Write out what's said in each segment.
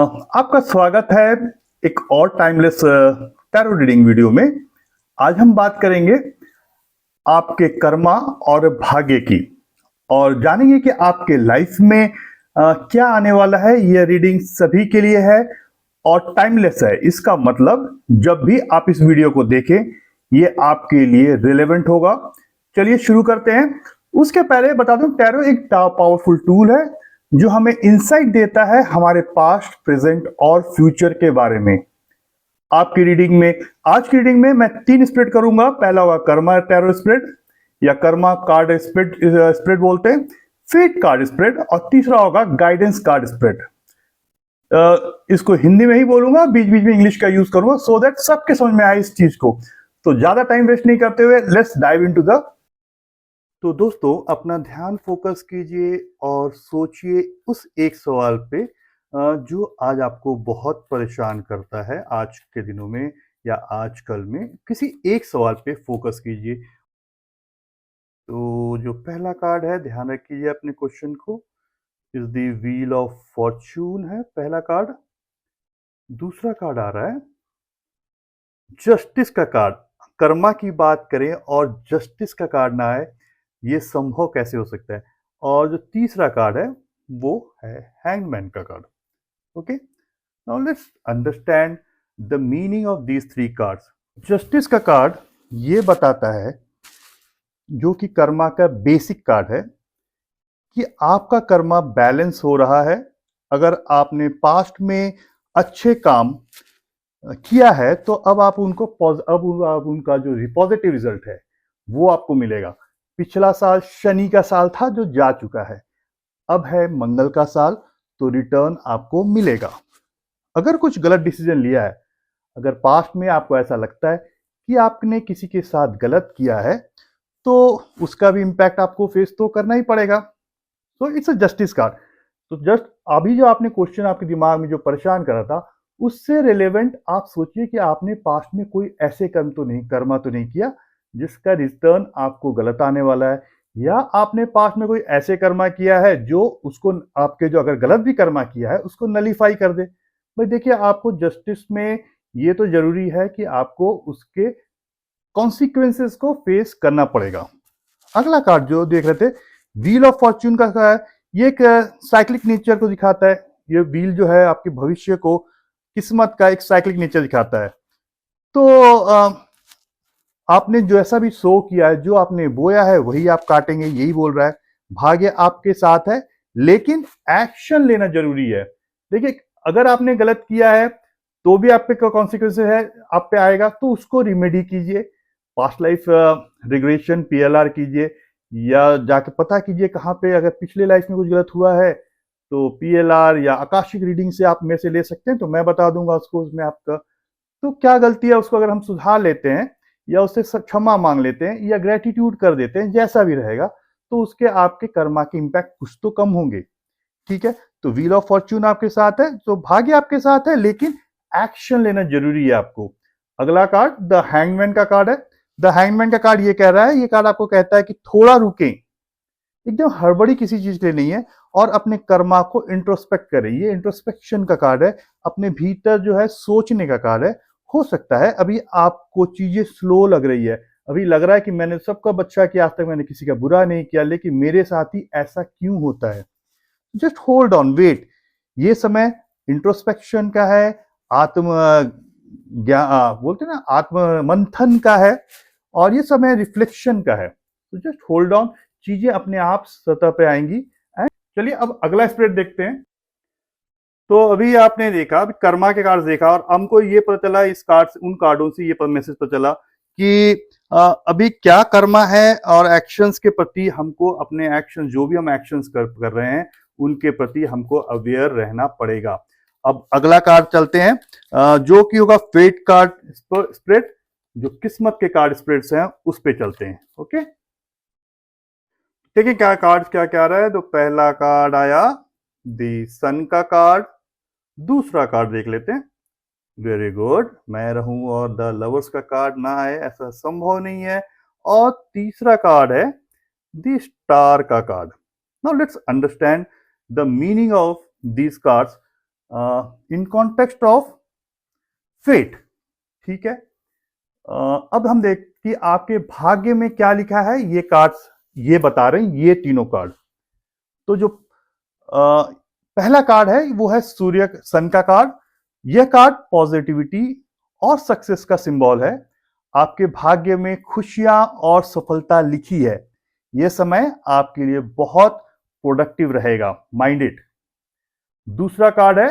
आपका स्वागत है एक और टाइमलेस टैरो रीडिंग वीडियो में। आज हम बात करेंगे आपके कर्मा और भाग्य की और जानेंगे कि आपके लाइफ में क्या आने वाला है। यह रीडिंग सभी के लिए है और टाइमलेस है। इसका मतलब जब भी आप इस वीडियो को देखें ये आपके लिए रिलेवेंट होगा। चलिए शुरू करते हैं। उसके पहले बता दूं, टैरो एक पावरफुल टूल है जो हमें इंसाइट देता है हमारे पास्ट, प्रेजेंट और फ्यूचर के बारे में। आपकी रीडिंग में, आज की रीडिंग में मैं 3 स्प्रेड करूंगा। पहला होगा कर्मा टैरो स्प्रेड या कर्मा कार्ड स्प्रेड बोलते हैं, फेट कार्ड स्प्रेड, और तीसरा होगा गाइडेंस कार्ड स्प्रेड। इसको हिंदी में ही बोलूंगा, बीच बीच में इंग्लिश का यूज करूंगा सो दैट सबके समझ में आए इस चीज को। तो ज्यादा टाइम वेस्ट नहीं करते हुए लेट्स डाइव इनटू द। तो दोस्तों, अपना ध्यान फोकस कीजिए और सोचिए उस एक सवाल पे जो आज आपको बहुत परेशान करता है आज के दिनों में या आजकल में। किसी एक सवाल पे फोकस कीजिए। तो जो पहला कार्ड है, ध्यान रखिए अपने क्वेश्चन को, is the wheel of Fortune है पहला कार्ड। दूसरा कार्ड आ रहा है जस्टिस का कार्ड। कर्मा की बात करें और जस्टिस का कार्ड ना आए, ये संभव कैसे हो सकता है। और जो तीसरा कार्ड है वो है हैंगमैन का card. Okay, now let's understand the meaning of these 3 cards. Justice का कार्ड ये बताता है, जो कि कर्मा का बेसिक कार्ड है, कि आपका कर्मा बैलेंस हो रहा है। अगर आपने पास्ट में अच्छे काम किया है तो अब आप उनका जो पॉजिटिव रिजल्ट है वो आपको मिलेगा। पिछला साल शनि का साल था जो जा चुका है, अब है मंगल का साल, तो रिटर्न आपको मिलेगा। अगर कुछ गलत डिसीजन लिया है, अगर पास्ट में आपको ऐसा लगता है कि आपने किसी के साथ गलत किया है, तो उसका भी इंपैक्ट आपको फेस तो करना ही पड़ेगा। तो इट्स अ जस्टिस कार्ड। तो जस्ट अभी जो आपने क्वेश्चन आपके दिमाग में जो परेशान करा था, उससे रिलेवेंट आप सोचिए कि आपने पास्ट में कोई ऐसे कर्मा तो नहीं किया जिसका रिटर्न आपको गलत आने वाला है, या आपने पास्ट में कोई ऐसे कर्मा किया है जो उसको आपके जो अगर गलत भी कर्मा किया है उसको नलीफाई कर दे। भाई देखिए, आपको जस्टिस में ये तो जरूरी है कि आपको उसके कॉन्सिक्वेंसेस को फेस करना पड़ेगा। अगला कार्ड जो देख रहे थे, व्हील ऑफ फॉर्च्यून का है, ये एक साइक्लिक नेचर को दिखाता है। ये व्हील जो है आपके भविष्य को, किस्मत का एक साइक्लिक नेचर दिखाता है। तो आपने जो ऐसा भी सो किया है, जो आपने बोया है वही आप काटेंगे, यही बोल रहा है। भाग्य आपके साथ है, लेकिन एक्शन लेना जरूरी है। देखिए, अगर आपने गलत किया है तो भी आप पे कॉन्सिक्वेंसेस है, आप पे आएगा, तो उसको रिमेडी कीजिए। पास्ट लाइफ रिग्रेशन पीएलआर कीजिए, या जाके पता कीजिए कहाँ पे अगर पिछले लाइफ में कुछ गलत हुआ है तो पीएलआर या आकाशिक रीडिंग से आप में से ले सकते हैं, तो मैं बता दूंगा उसको। उसमें आपका तो क्या गलती है उसको अगर हम सुधार लेते हैं या उससे क्षमा मांग लेते हैं या ग्रेटिट्यूड कर देते हैं, जैसा भी रहेगा, तो उसके आपके कर्मा के इंपैक्ट कुछ तो कम होंगे। ठीक है, तो व्हील ऑफ फॉर्च्यून आपके साथ है, तो भाग्य आपके साथ है, लेकिन एक्शन लेना जरूरी है आपको। अगला कार्ड द हैंगमैन का कार्ड है। द हैंगमैन का कार्ड ये कह रहा है, ये कार्ड आपको कहता है कि थोड़ा रुकें, एकदम हड़बड़ी किसी चीज के लिए नहीं है, और अपने कर्मा को इंट्रोस्पेक्ट करें। ये इंट्रोस्पेक्शन का कार्ड है, अपने भीतर जो है सोचने का कार्ड है। हो सकता है अभी आपको चीजें स्लो लग रही है, अभी लग रहा है कि मैंने सबका अच्छा किया, आज तक मैंने किसी का बुरा नहीं किया, लेकिन मेरे साथ ही ऐसा क्यों होता है। Just hold on, wait. ये समय इंट्रोस्पेक्शन का है, आत्म ज्ञान बोलते हैं ना, आत्म मंथन का है, और ये समय रिफ्लेक्शन का है। तो जस्ट होल्ड ऑन, चीजें अपने आप सतह पे आएंगी। एंड चलिए अब अगला स्प्रेड देखते हैं। तो अभी आपने देखा, अभी कर्मा के कार्ड देखा, और हमको ये पता चला इस कार्ड से, उन कार्डों से ये मैसेज पता चला कि अभी क्या कर्मा है, और एक्शंस के प्रति हमको, अपने एक्शन जो भी हम एक्शंस कर रहे हैं उनके प्रति हमको अवेयर रहना पड़ेगा। अब अगला कार्ड चलते हैं, जो कि होगा फेट कार्ड स्प्रेड। जो किस्मत के कार्ड स्प्रेड्स हैं उस पे चलते हैं। ओके, देखिए क्या कार्ड क्या क्या रहा है। तो पहला कार्ड आया दी सन का कार्ड। दूसरा कार्ड देख लेते हैं, वेरी गुड, मैं रहूं और द लवर्स का कार्ड ना आए ऐसा संभव नहीं है। और तीसरा कार्ड है द स्टार का card. Now let's understand the meaning of these cards. In context of fate. ठीक है, अब हम देख कि आपके भाग्य में क्या लिखा है। ये कार्ड्स ये बता रहे हैं, ये तीनों कार्ड। तो जो पहला कार्ड है वो है सूर्य सन का कार्ड। यह कार्ड पॉजिटिविटी और सक्सेस का सिंबल है। आपके भाग्य में खुशियां और सफलता लिखी है। यह समय आपके लिए बहुत प्रोडक्टिव रहेगा, माइंड इट। दूसरा कार्ड है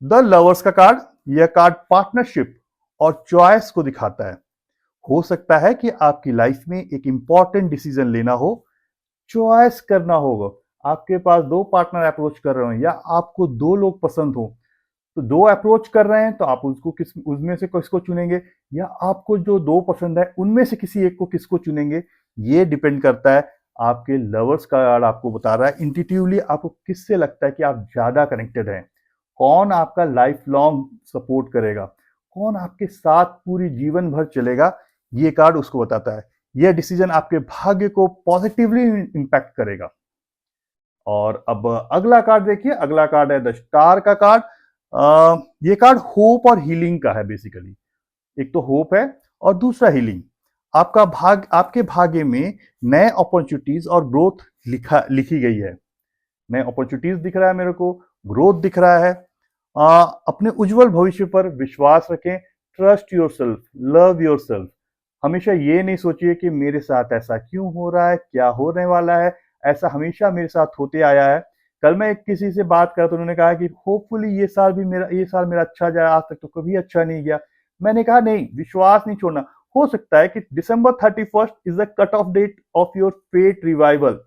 द लवर्स का कार्ड। यह कार्ड पार्टनरशिप और चॉइस को दिखाता है। हो सकता है कि आपकी लाइफ में एक इंपॉर्टेंट डिसीजन लेना हो, चॉइस करना होगा। आपके पास दो पार्टनर अप्रोच कर रहे हो या आपको दो लोग पसंद हो, तो दो अप्रोच कर रहे हैं तो आप उसको उसमें से किसको चुनेंगे, या आपको जो दो पसंद है उनमें से किसी एक को किसको चुनेंगे, ये डिपेंड करता है। आपके लवर्स का कार्ड आपको बता रहा है इंट्यूटिवली आपको किससे लगता है कि आप ज्यादा कनेक्टेड हैं, कौन आपका लाइफ लॉन्ग सपोर्ट करेगा, कौन आपके साथ पूरी जीवन भर चलेगा। ये कार्ड उसको बताता है। यह डिसीजन आपके भाग्य को पॉजिटिवली इंपैक्ट करेगा। और अब अगला कार्ड देखिए, अगला कार्ड है द स्टार का कार्ड। ये कार्ड होप और हीलिंग का है बेसिकली। एक तो होप है और दूसरा हीलिंग। आपके भाग्य में नए अपॉर्चुनिटीज और ग्रोथ लिखी गई है। नए अपॉर्चुनिटीज दिख रहा है मेरे को, ग्रोथ दिख रहा है। अपने उज्जवल भविष्य पर विश्वास रखें। Trust yourself, love yourself. हमेशा ये नहीं सोचिए कि मेरे साथ ऐसा क्यों हो रहा है, क्या होने वाला है। ऐसा हमेशा मेरे साथ होते आया है। कल मैं किसी से बात कर तो उन्होंने कहा कि होपफुली ये साल मेरा अच्छा जाए, आज तक तो कभी अच्छा नहीं गया। मैंने कहा नहीं, विश्वास नहीं छोड़ना। हो सकता है कि December 31 is the cut off date of your fate revival,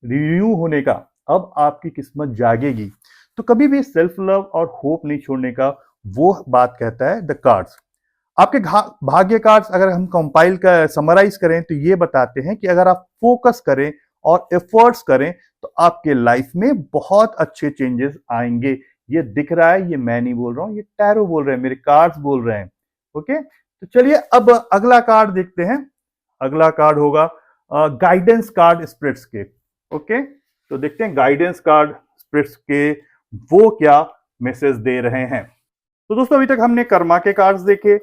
renew होने का। अब आपकी किस्मत जागेगी। तो कभी भी सेल्फ लव और होप नहीं छोड़ने का वो बात कहता है द कार्ड्स। आपके भाग्य कार्ड्स अगर हम कंपाइल कर समराइज करें तो ये बताते हैं कि अगर आप फोकस करें और एफर्ट्स करें तो आपके लाइफ में बहुत अच्छे चेंजेस आएंगे। ये दिख रहा है, ये मैं नहीं बोल रहा हूं, ये टैरो बोल रहे हैं, मेरे कार्ड्स बोल रहे हैं। ओके, तो चलिए अब अगला कार्ड देखते हैं। अगला कार्ड होगा गाइडेंस कार्ड स्पिरिट्स के। ओके, तो देखते हैं गाइडेंस कार्ड स्पिरिट्स के वो क्या मैसेज दे रहे हैं। तो दोस्तों अभी तक हमने कर्मा के कार्ड्स देखे,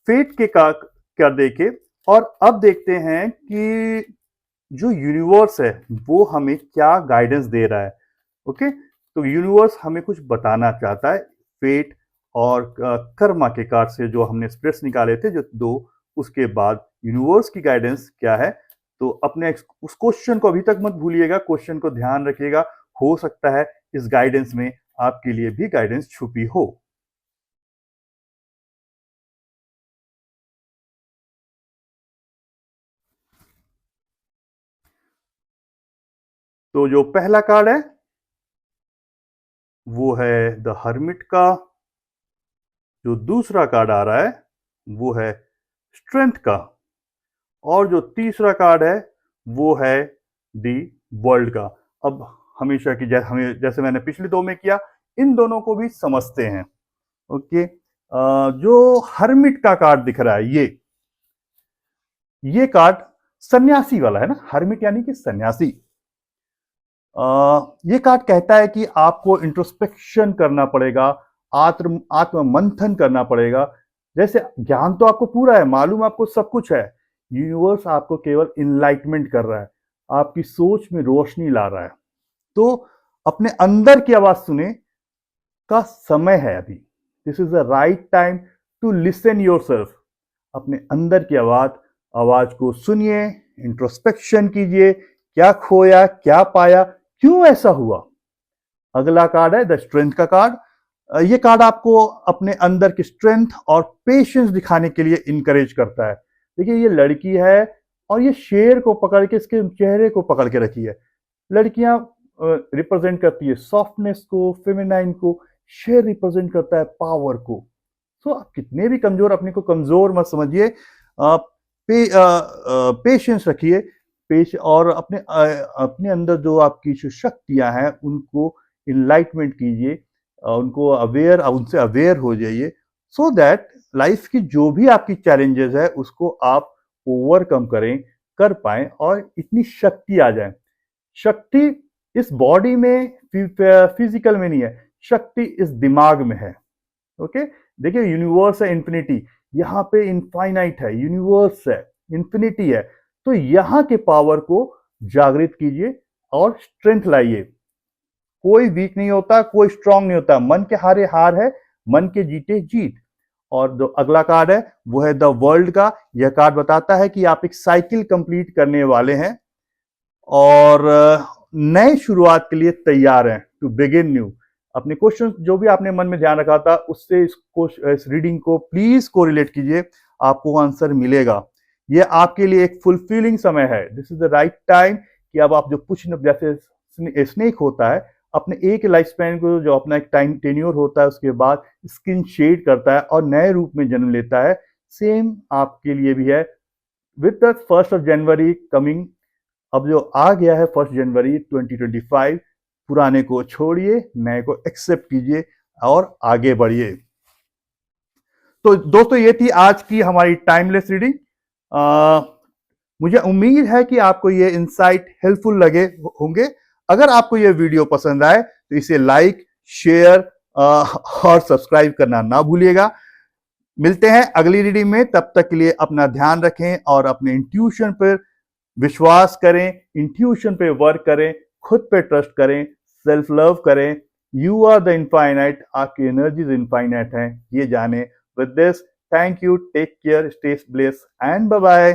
फेट के क्या देखे, और अब देखते हैं कि जो यूनिवर्स है वो हमें क्या गाइडेंस दे रहा है। ओके, तो यूनिवर्स हमें कुछ बताना चाहता है फेट और कर्मा के कार्ड से जो हमने स्प्रेड्स निकाले थे जो दो, उसके बाद यूनिवर्स की गाइडेंस क्या है। तो अपने उस क्वेश्चन को अभी तक मत भूलिएगा, क्वेश्चन को ध्यान रखिएगा। हो सकता है इस गाइडेंस में आपके लिए भी गाइडेंस छुपी हो। तो जो पहला कार्ड है वो है द हर्मिट का। जो दूसरा कार्ड आ रहा है वो है स्ट्रेंथ का। और जो तीसरा कार्ड है वो है दी वर्ल्ड का। अब हमेशा की जैसे मैंने पिछले दो में किया, इन दोनों को भी समझते हैं। ओके, जो हर्मिट का कार्ड दिख रहा है ये कार्ड सन्यासी वाला है ना, हर्मिट यानी कि सन्यासी। ये कार्ड कहता है कि आपको इंट्रोस्पेक्शन करना पड़ेगा, आत्म मंथन करना पड़ेगा। जैसे ज्ञान तो आपको पूरा है, मालूम आपको सब कुछ है, यूनिवर्स आपको केवल इनलाइटमेंट कर रहा है, आपकी सोच में रोशनी ला रहा है। तो अपने अंदर की आवाज सुने का समय है अभी। This is the right time to listen yourself. अपने अंदर की आवाज को सुनिए, इंट्रोस्पेक्शन कीजिए, क्या खोया, क्या पाया, क्यों ऐसा हुआ। अगला कार्ड है द स्ट्रेंथ का कार्ड। ये कार्ड आपको अपने अंदर की स्ट्रेंथ और पेशेंस दिखाने के लिए इनकरेज करता है। देखिए ये लड़की है और ये शेर को पकड़ के इसके चेहरे को पकड़ के रखी है। लड़कियां रिप्रेजेंट करती है सॉफ्टनेस को, फेमिनाइन को, शेर रिप्रेजेंट करता है पावर को। तो आप कितने भी कमजोर, अपने को कमजोर मत समझिए। पेशेंस रखिए, और अपने अंदर जो आपकी जो शक्तियां हैं उनको इनलाइटमेंट कीजिए, उनसे अवेयर हो जाइए, सो दैट लाइफ की जो भी आपकी चैलेंजेस है उसको आप ओवरकम कर पाए और इतनी शक्ति आ जाए। शक्ति इस बॉडी में फिजिकल में नहीं है, शक्ति इस दिमाग में है। ओके, देखिए यूनिवर्स है इन्फिनिटी, यहाँ पे इनफाइनाइट है, यूनिवर्स है, इन्फिनिटी है। तो यहाँ के पावर को जागृत कीजिए और स्ट्रेंथ लाइए। कोई वीक नहीं होता, कोई स्ट्रांग नहीं होता। मन के हारे हार है, मन के जीते जीत। और जो अगला कार्ड है वो है द वर्ल्ड का। यह कार्ड बताता है कि आप एक साइकिल कंप्लीट करने वाले हैं और नए शुरुआत के लिए तैयार हैं, टू बिगिन न्यू। अपने क्वेश्चन जो भी आपने मन में ध्यान रखा था उससे इस रीडिंग को प्लीज कोरिलेट कीजिए, आपको आंसर मिलेगा। यह आपके लिए एक फुलफिलिंग समय है। This is the right time कि अब आप जो कुछ जैसे स्नेक होता है अपने एक लाइफ स्पैन को, जो अपना एक टाइम टेन्योर होता है उसके बाद स्किन शेड करता है और नए रूप में जन्म लेता है, सेम आपके लिए भी है। विद द 1 जनवरी कमिंग, अब जो आ गया है 1 जनवरी 2025, पुराने को छोड़िए, नए को एक्सेप्ट कीजिए और आगे बढ़िए। तो दोस्तों ये थी आज की हमारी टाइमलेस रीडिंग। मुझे उम्मीद है कि आपको ये इंसाइट हेल्पफुल लगे होंगे। अगर आपको ये वीडियो पसंद आए तो इसे लाइक, शेयर और सब्सक्राइब करना ना भूलिएगा। मिलते हैं अगली रीडिंग में, तब तक के लिए अपना ध्यान रखें और अपने इंट्यूशन पर विश्वास करें, इंट्यूशन पे वर्क करें, खुद पे ट्रस्ट करें, सेल्फ लव करें। यू आर द इनफाइनाइट, आपकी एनर्जीज इनफाइनाइट हैं, ये जाने। With this, thank you, take care, stay blessed and bye bye.